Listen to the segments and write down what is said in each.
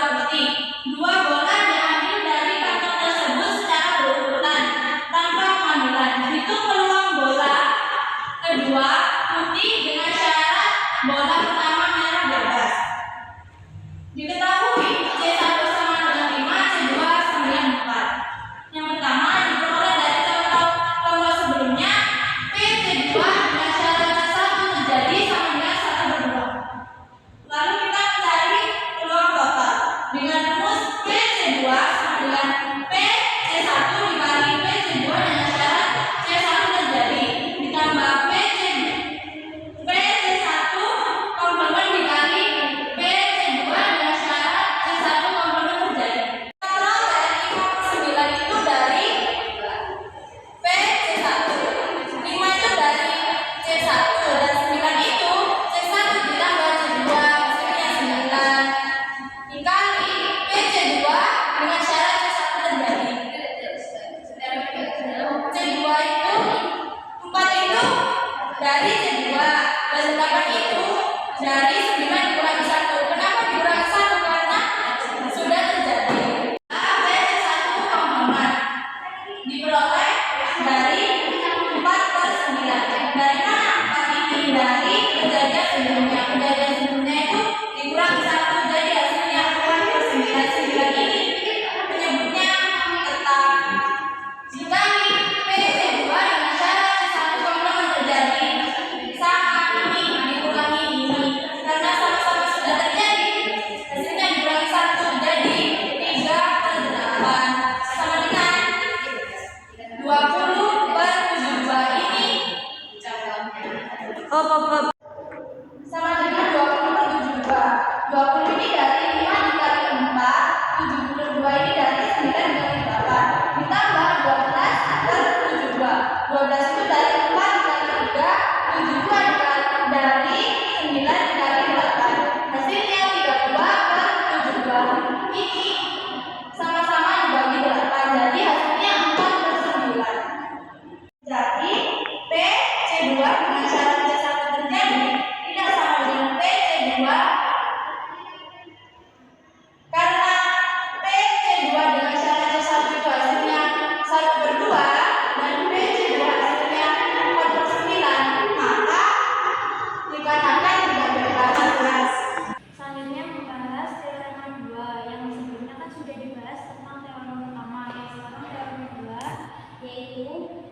seperti dua bola diambil dari kantong tersebut secara berurutan tanpa pengambilan. Hitung peluang bola kedua putih dengan syarat bola pertama merah bebas. Diketahui C1 sama dengan 5, C2 sama dengan 4. Yang pertama diperoleh dari contoh sebelumnya, P C2 dengan syarat C1 terjadi sama dengan 1 berdua. Lalu kita mencari peluang total dengan rumus P C2 sama dengan P C1 dikali P C2 dengan syarat C1 terjadi ditambah P C1 komplement dikali P C2 dengan syarat C1 komplement terjadi. Kalau dari 5/9 itu dari P C1, 5 itu dari C1 dan 9 itu C1 ditambah C2 hasilnya 9 dikali P C2 dengan syarat C1 terjadi. C2 itu 4 itu dari C2 dan 8 itu dari 9 dikurangi 1. Kenapa dikurangi 1? Karena sudah terjadi. P C1 komplement diperoleh dari 4/9. Dari mana 4 ini? Dari kejadian sebelumnya. Kejadian sebelumnya itu dikurangi 1 jadi hasilnya 4/9. 9 ini menyebutnya tetap. Dikali P C2 dengan syarat C1 komplement terjadi sama ini dikurangi ini karena sama-sama sudah terjadi hasilnya dikurangi 1 jadi 3/8 sama dengan 20/72 ini sama dengan 20/72. 20 ini dari 5 dikali 4, 72 ini dari 9 dikali 8 ditambah 12/72. 12 itu dari 4 dikali 3, 72 dari 9 dikali 8 hasilnya 32/72. Ini sama-sama dibagi 8 jadi hasilnya 4/9. Jadi P C2 dengan syarat C1 terjadi tidak sama dengan P C2 karena P C2 dengan syarat C1 itu hasilnya 1/2 dan P C2 hasilnya 4/9 maka dikatakan tidak bebas. Selanjutnya membahas teorema 2 yang sebelumnya kan sudah dibahas tentang teorema pertama. Yang sekarang teorema 2 yaitu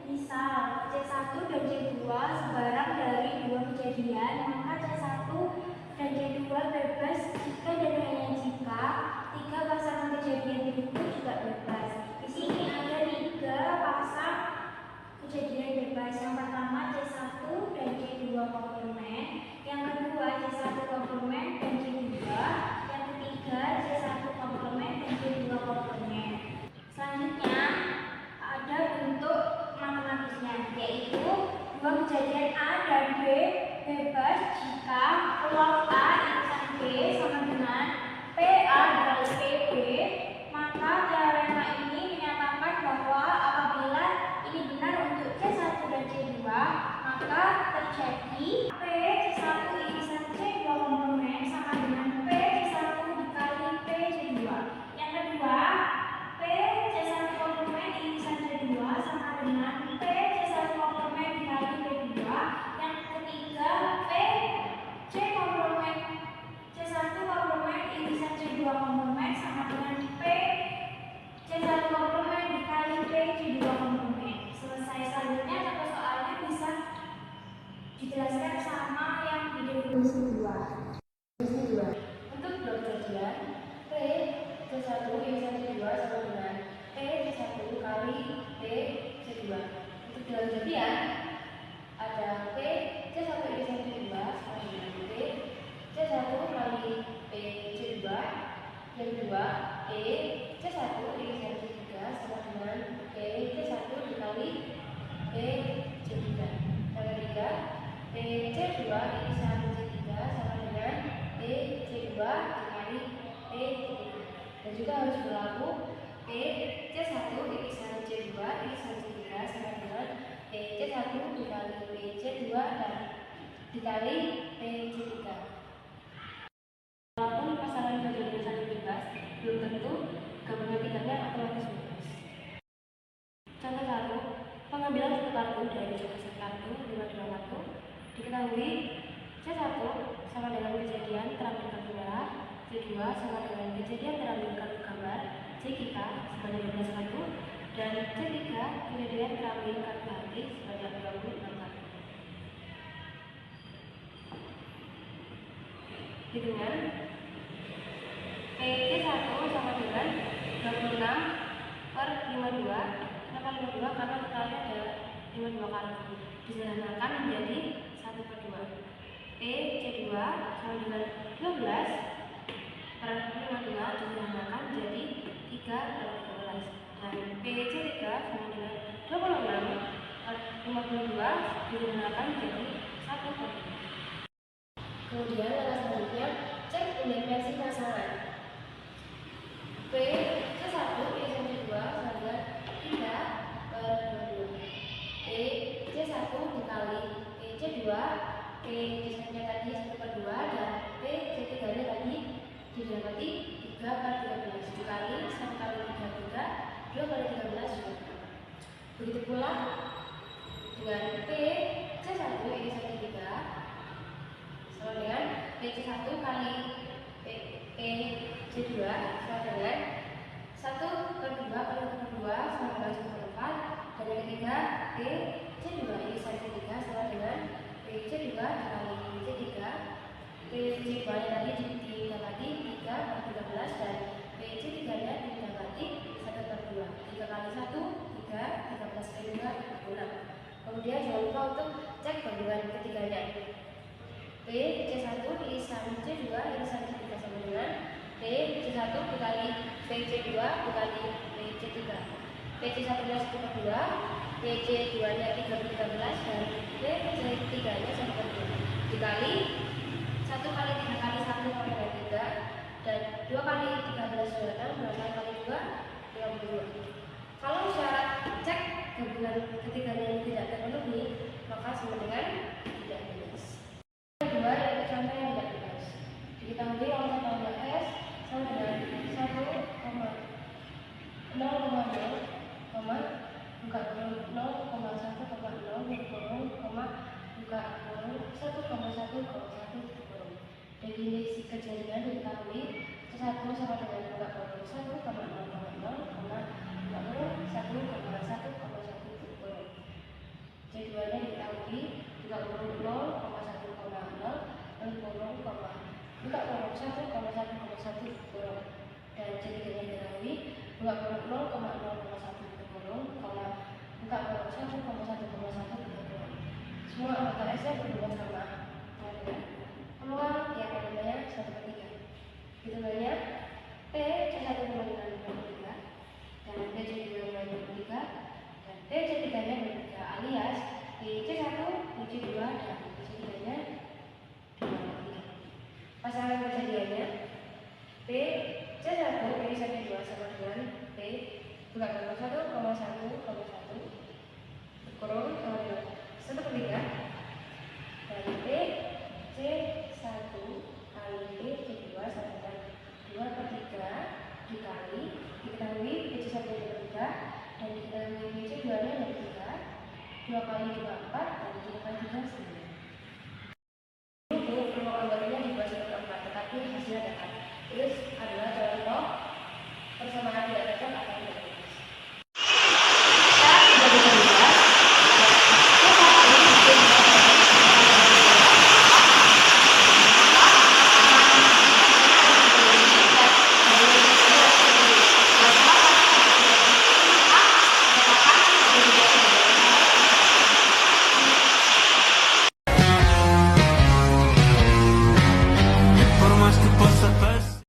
misal C1 dan C2 sebarang dari dua kejadian, maka C1 dan C2 bebas jika dan hanya jika tiga pasangan kejadian berikut juga bebas. Di sini ada 3 pasang kejadian bebas. Yang pertama C1 dan C2 komplement, yang kedua C1 komplement dan C2, yang ketiga C1 komplement dan C2 komplement. Selanjutnya ada bentuk matematisnya, yaitu dua kejadian A dan B bebas jika peluang A irisan B sama dengan PA dikali PB. Maka teorema ini menyatakan bahwa apabila ini benar untuk C1 dan C2, maka terjadi P C1 irisan C2 komplement sama dengan P C1 dikali P C2. Yang kedua, P C1 komplement irisan C2 sama dengan P C1 komplement dikali P2. Yang ketiga, P C komplement C1 komplement irisan C2 komplement sama dengan P C1 komplement dikali P C2 komplement. Selesai. Selanjutnya contoh soalnya bisa dijelaskan sama yang di definisi 2. Untuk dua kejadian P C1 irisan C2 sama dengan P C1 kali P C2. Untuk dua kejadian ada P C1 irisan C2 sama dengan P C1 kali P C2. Yang kedua P C1 irisan C3 sama dengan P C1 dikali P C3. Yang ketiga P C2 irisan C3 sama dengan P C2 dikali P C3. Dan juga harus berlaku P C1 irisan C2 irisan C3 sama dengan P C1 dikali P C2 dan dikali P C3. Walaupun pasangan kejadian saling bebas, Diketahui C1 sama dengan kejadian terambil kartu merah, C2 sama dengan kejadian terambil kartu gambar, C kita sebanyak 12 kartu, dan C3 kejadian terambil kartu hati sebanyak 26 kartu. Hitungan PC1 sama dengan 26/52. Kenapa 52? Karena totalnya ada 52 kartu. Disederhanakan menjadi 1/2. PC2 sama dengan 12/52 disederhanakan menjadi 3/13. Dan PC3 sama dengan 26/52 disederhanakan menjadi 1/2. Kemudian langkah selanjutnya cek independensi pasangan. P C1 C2 sama dengan 3/22. C1 dikali C2, C1-nya tadi 1/2 dan C3-nya tadi didapati 3/13 dikali 1 kali 33, 2 kali 13 juga. Begitu pula dengan P C1 C3 sama dengan PC1 kali PC2 sama dengan 1/2 kali 1/2 sama dengan 1/4, dan yang ketiga PC2 C3 sama dengan PC2 kali PC3, PC2 nya tadi didapati 3/13 dan PC3 nya didapati 1/2. 3 kali 1 3, 13 kali 2 6. Kemudian jangan lupa untuk cek bandingan ketiganya. C1 irisan C2 irisan C3 sama dengan C1 dikali PC2 dikali PC3. PC1 nya 1/2, PC2 nya 3/13 dan PC3 nya 1/2 dikali 1 kali 3 kali 1 sama dengan 3 dan 2 kali 13 juga 6, 8 kali 2 22. Kalau syarat cek gabungan ketiganya yang tidak terpenuhi, maka sama dengan tidak bebas. Kedua yaitu contoh yang tidak bebas. Diketahui omset tambah S sama dengan 1,0,1,0 definisi kejadian diketahui C1 sama dengan 1,0,1,0 C2 nya diketahui 1,1,1 dan C3 nya diketahui 1,1,1. Semua anggota S nya berjumlah sama. Peluang yang adanya 1/3. Hitungannya P C1 sama dengan 23 dan PC2 nya 23 dan PC3 nya 23 alias PC1, PC2 dan PC3 nya 23. Pasangan kejadiannya P C1 irisan C2 sama dengan P bukan 1,1,1 kurung sama dengan 1/3 dan P C1 kali P C2 sama dengan 2/3 dikali diketahui PC1 nya 3 dan diketahui PC2 nya 3, 2 kali 2 4 dan 3 kali 3 9.